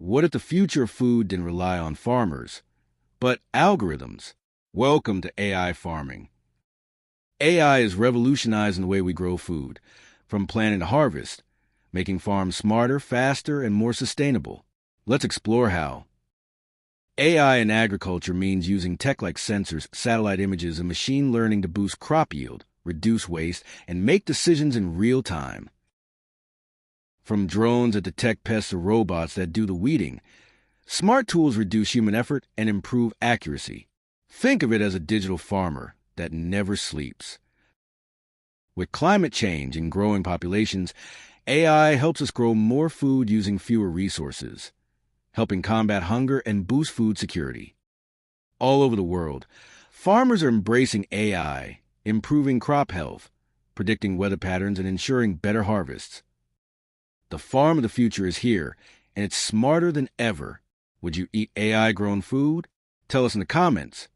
What if the future of food didn't rely on farmers, but algorithms? Welcome to AI farming. AI is revolutionizing the way we grow food, from planting to harvest, making farms smarter, faster, and more sustainable. Let's explore how. AI in agriculture means using tech like sensors, satellite images, and machine learning to boost crop yield, reduce waste, and make decisions in real time. From drones that detect pests to robots that do the weeding, smart tools reduce human effort and improve accuracy. Think of it as a digital farmer that never sleeps. With climate change and growing populations, AI helps us grow more food using fewer resources, helping combat hunger and boost food security. All over the world, farmers are embracing AI, improving crop health, predicting weather patterns, and ensuring better harvests. The farm of the future is here, and it's smarter than ever. Would you eat AI-grown food? Tell us in the comments.